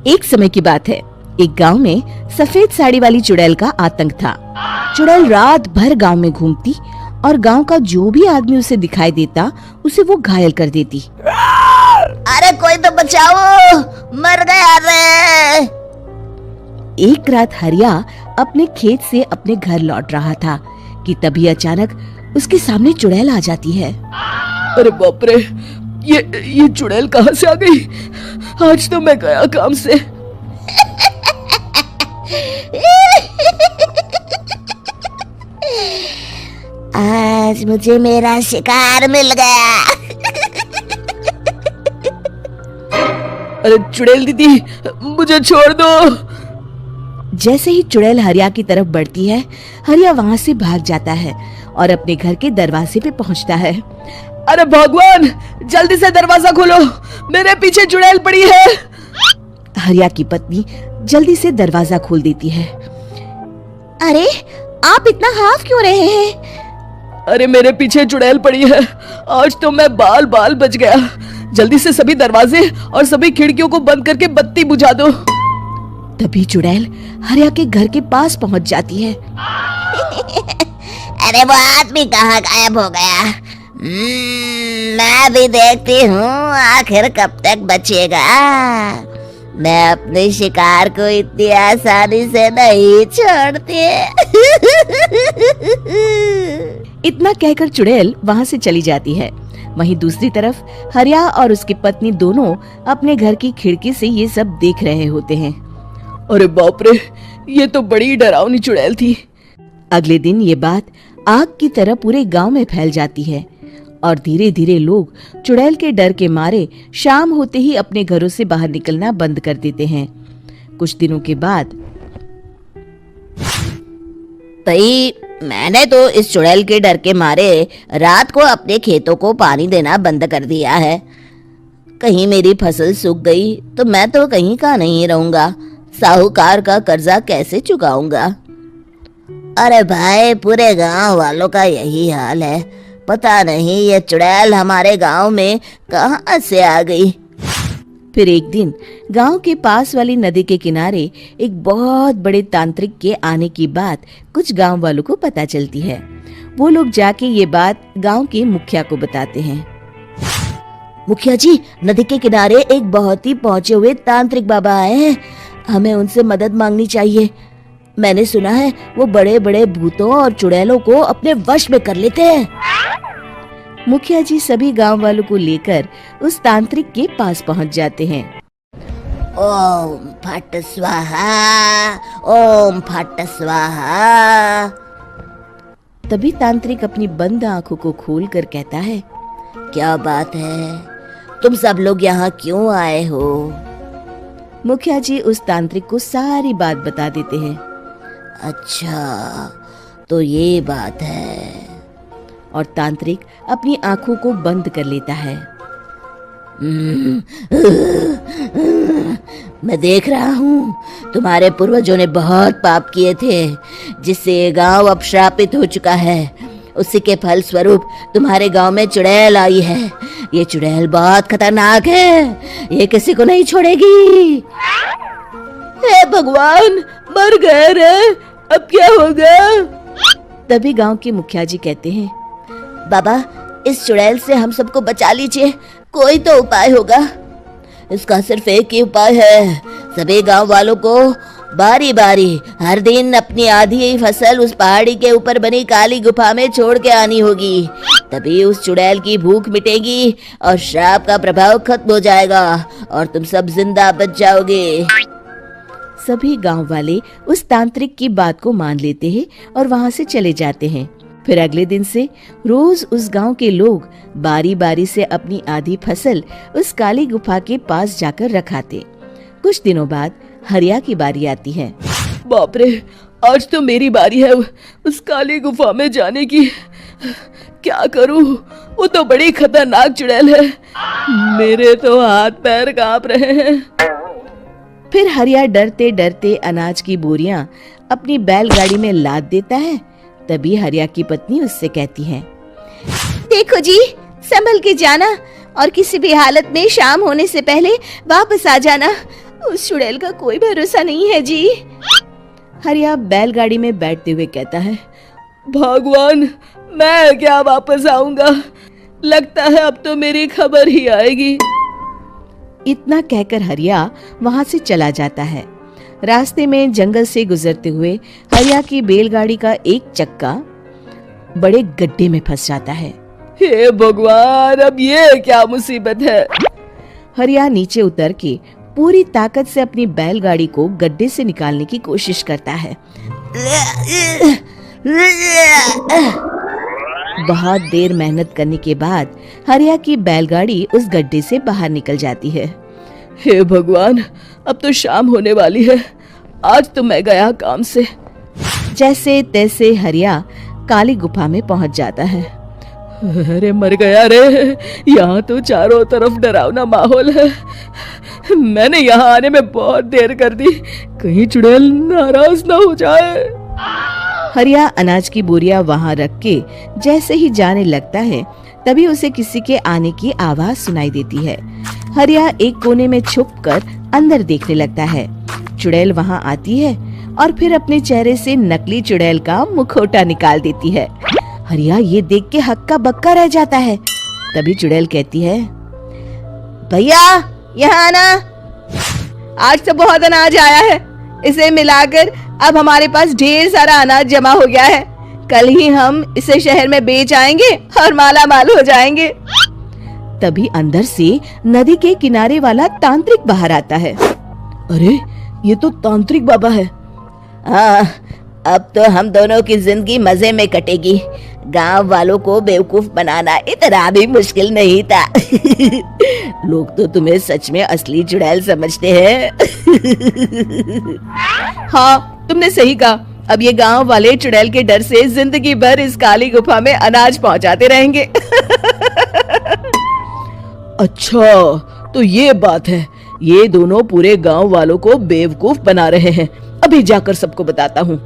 एक समय की बात है, एक गांव में सफेद साड़ी वाली चुड़ैल का आतंक था। चुड़ैल रात भर गांव में घूमती और गांव का जो भी आदमी उसे दिखाई देता उसे वो घायल कर देती। अरे कोई तो बचाओ, मर गया रे। एक रात हरिया अपने खेत से अपने घर लौट रहा था कि तभी अचानक उसके सामने चुड़ैल आ जाती है। अरे बाप रे, ये चुड़ैल कहाँ से आ गई? आज तो मैं गया काम से। आज मुझे मेरा शिकार मिल गया। अरे चुड़ैल दीदी, मुझे छोड़ दो। जैसे ही चुड़ैल हरिया की तरफ बढ़ती है, हरिया वहाँ से भाग जाता है और अपने घर के दरवाजे पे पहुँचता है। अरे भगवान, जल्दी से दरवाजा खोलो, मेरे पीछे चुड़ैल पड़ी है। हरिया की पत्नी जल्दी से दरवाजा खोल देती है। अरे आप इतना हाफ क्यों रहे हैं? अरे मेरे पीछे चुड़ैल पड़ी है, आज तो मैं बाल बाल बच गया। जल्दी से सभी दरवाजे और सभी खिड़कियों को बंद करके बत्ती बुझा दो। तभी चुड़ैल हरिया के घर के पास पहुंच जाती है। अरे वो आदमी कहाँ गायब हो गया? मैं भी देखती हूँ आखिर कब तक बचेगा। मैं अपने शिकार को इतनी आसानी से नहीं छोड़ती। इतना कहकर चुड़ैल वहाँ से चली जाती है। वहीं दूसरी तरफ हरिया और उसकी पत्नी दोनों अपने घर की खिड़की से ये सब देख रहे होते हैं। अरे बाप रे, ये तो बड़ी डरावनी चुड़ैल थी। अगले दिन ये बात आग की तरह पूरे गांव में फैल जाती है और धीरे धीरे लोग चुड़ैल के डर के मारे शाम होते ही अपने घरों से बाहर निकलना बंद कर देते हैं। कुछ दिनों के बाद भाई, मैंने तो इस चुड़ैल के डर के मारे रात को अपने खेतों को पानी देना बंद कर दिया है। कहीं मेरी फसल सूख गई तो मैं तो कहीं का नहीं रहूंगा। साहूकार का कर्जा कैसे चुकाऊंगा? अरे भाई, पूरे गांव वालों का यही हाल है। पता नहीं ये चुड़ैल हमारे गांव में कहां से आ गई। फिर एक दिन गांव के पास वाली नदी के किनारे एक बहुत बड़े तांत्रिक के आने की बात कुछ गांव वालों को पता चलती है। वो लोग जाके ये बात गांव के मुखिया को बताते हैं। मुखिया जी, नदी के किनारे एक बहुत ही पहुंचे हुए तांत्रिक बाबा आए हैं। हमें उनसे मदद मांगनी चाहिए। मैंने सुना है वो बड़े बड़े भूतों और चुड़ैलों को अपने वश में कर लेते हैं। मुखिया जी सभी गांव वालों को लेकर उस तांत्रिक के पास पहुंच जाते हैं। ओम फट स्वाहा, ओम फट स्वाहा। तभी तांत्रिक अपनी बंद आंखों को खोलकर कहता है, क्या बात है? तुम सब लोग यहाँ क्यों आए हो? मुखिया जी उस तांत्रिक को सारी बात बता देते हैं। अच्छा, तो ये बात है। और तांत्रिक अपनी आंखों को बंद कर लेता है। मैं देख रहा हूँ तुम्हारे पूर्वजों ने बहुत पाप किए थे, जिससे ये गांव अब श्रापित हो चुका है। उसी के फल स्वरूप तुम्हारे गांव में चुड़ैल आई है। ये चुड़ैल बहुत खतरनाक है, ये किसी को नहीं छोड़ेगी। हे भगवान, मर गए रे, अब क्या होगा? तभी गांव के मुखिया जी कहते हैं, बाबा, इस चुड़ैल से हम सबको बचा लीजिए। कोई तो उपाय होगा। इसका सिर्फ एक ही उपाय है। सभी गांव वालों को बारी बारी हर दिन अपनी आधी फसल उस पहाड़ी के ऊपर बनी काली गुफा में छोड़ के आनी होगी। तभी उस चुड़ैल की भूख मिटेगी और श्राप का प्रभाव खत्म हो जाएगा और तुम सब जिंदा बच जाओगे। सभी गांव वाले उस तांत्रिक की बात को मान लेते हैं और वहां से चले जाते हैं। फिर अगले दिन से रोज उस गांव के लोग बारी बारी से अपनी आधी फसल उस काली गुफा के पास जाकर रखाते। कुछ दिनों बाद हरिया की बारी आती है। बाप रे, आज तो मेरी बारी है उस काली गुफा में जाने की। क्या करूं? वो तो बड़ी खतरनाक चुड़ैल है। मेरे तो हाथ पैर कांप रहे हैं। फिर हरिया डरते डरते अनाज की बोरियां अपनी बैलगाड़ी में लाद देता है। तभी हरिया की पत्नी उससे कहती है, देखो जी, संभल के जाना और किसी भी हालत में शाम होने से पहले वापस आ जाना। उस चुड़ैल का कोई भरोसा नहीं है जी। हरिया बैलगाड़ी में बैठते हुए कहता है, भगवान, मैं क्या वापस आऊंगा? लगता है अब तो मेरी खबर ही आएगी। इतना कहकर हरिया वहां से चला जाता है। रास्ते में जंगल से गुजरते हुए हरिया की बैलगाड़ी का एक चक्का बड़े गड्ढे में फंस जाता है। हे भगवान, अब ये क्या मुसीबत है? हरिया नीचे उतर के पूरी ताकत से अपनी बैलगाड़ी को गड्ढे से निकालने की कोशिश करता है। बहुत देर मेहनत करने के बाद हरिया की बैलगाड़ी उस गड्ढे से बाहर निकल जाती है। हे भगवान, अब तो शाम होने वाली है। आज तो मैं गया काम से। जैसे तैसे हरिया काली गुफा में पहुंच जाता है। अरे मर गया रे, यहाँ तो चारों तरफ डरावना माहौल है। मैंने यहाँ आने में बहुत देर कर दी, कहीं चुड़ैल नाराज ना हो जाए। हरिया अनाज की बोरियां वहां रख के जैसे ही जाने लगता है, तभी उसे किसी के आने की आवाज सुनाई देती है। हरिया एक कोने में छुपकर अंदर देखने लगता है। चुड़ैल वहां आती है और फिर अपने चेहरे से नकली चुड़ैल का मुखौटा निकाल देती है। हरिया ये देख के हक्का बक्का रह जाता है। तभी चुड़ैल कहती है, भैया यहाँ आना। आज तो बहुत अनाज आया है, इसे मिलाकर अब हमारे पास ढेर सारा अनाज जमा हो गया है। कल ही हम इसे शहर में बेच आएंगे और माला माल हो जाएंगे। तभी अंदर से नदी के किनारे वाला तांत्रिक बाहर आता है। अरे, ये तो तांत्रिक बाबा है। हाँ, अब तो हम दोनों की जिंदगी मजे में कटेगी। गांव वालों को बेवकूफ बनाना इतना भी मुश्किल नहीं था। लोग तो तुम्हें सच में असली चुड़ैल समझते हैं। हाँ, तुमने सही कहा। अब ये गांव वाले चुड़ैल के डर से जिंदगी भर इस काली गुफा में अनाज पहुंचाते रहेंगे। अच्छा, तो ये बात है। ये दोनों पूरे गांव वालों को बेवकूफ बना रहे हैं। अभी जाकर सबको बताता हूँ।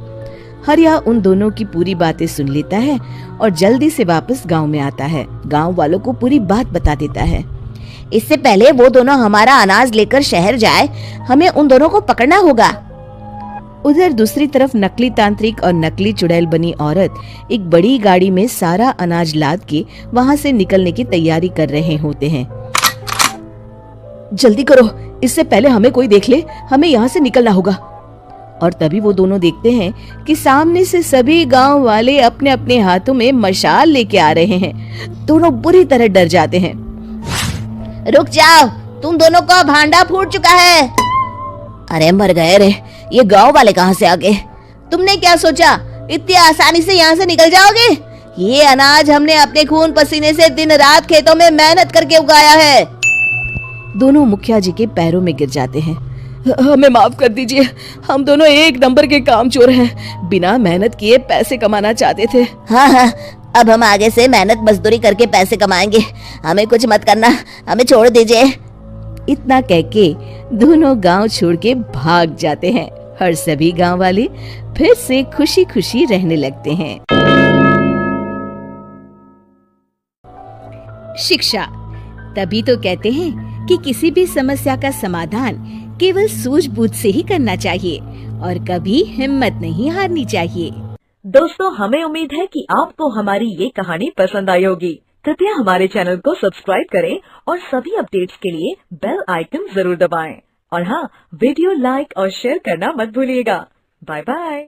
हरिया उन दोनों की पूरी बातें सुन लेता है और जल्दी से वापस गांव में आता है। गांव वालों को पूरी बात बता देता है। इससे पहले वो दोनों हमारा अनाज लेकर शहर जाए, हमें उन दोनों को पकड़ना होगा। उधर दूसरी तरफ नकली तांत्रिक और नकली चुड़ैल बनी औरत एक बड़ी गाड़ी में सारा अनाज लाद के वहां से निकलने की तैयारी कर रहे होते हैं। जल्दी करो, इससे पहले हमें कोई देख ले। हमें यहाँ से निकलना होगा। और तभी वो दोनों देखते हैं कि सामने से सभी गांव वाले अपने अपने हाथों में मशाल लेके आ रहे हैं। दोनों बुरी तरह डर जाते हैं। रुक जाओ, तुम दोनों का भांडा फूट चुका है। अरे मर गए रे, ये गांव वाले कहाँ से आ गए? तुमने क्या सोचा इतनी आसानी से यहाँ से निकल जाओगे? ये अनाज हमने अपने खून पसीने से दिन रात खेतों में मेहनत करके उगाया है। दोनों मुखिया जी के पैरों में गिर जाते हैं। हमें माफ कर दीजिए, हम दोनों एक नंबर के कामचोर हैं। बिना मेहनत किए पैसे कमाना चाहते थे। हाँ, अब हम आगे से मेहनत मजदूरी करके पैसे कमाएंगे। हमें कुछ मत करना, हमें छोड़ दीजिए। इतना कह के दोनों गांव छोड़ के भाग जाते हैं और सभी गांव वाले फिर से खुशी खुशी रहने लगते हैं। शिक्षा तभी तो कहते हैं कि किसी भी समस्या का समाधान केवल सूझबूझ से ही करना चाहिए और कभी हिम्मत नहीं हारनी चाहिए। दोस्तों, हमें उम्मीद है कि आपको हमारी ये कहानी पसंद आई होगी। कृपया हमारे चैनल को सब्सक्राइब करें और सभी अपडेट्स के लिए बेल आइकन जरूर दबाएं। और हाँ, वीडियो लाइक और शेयर करना मत भूलिएगा। Bye bye.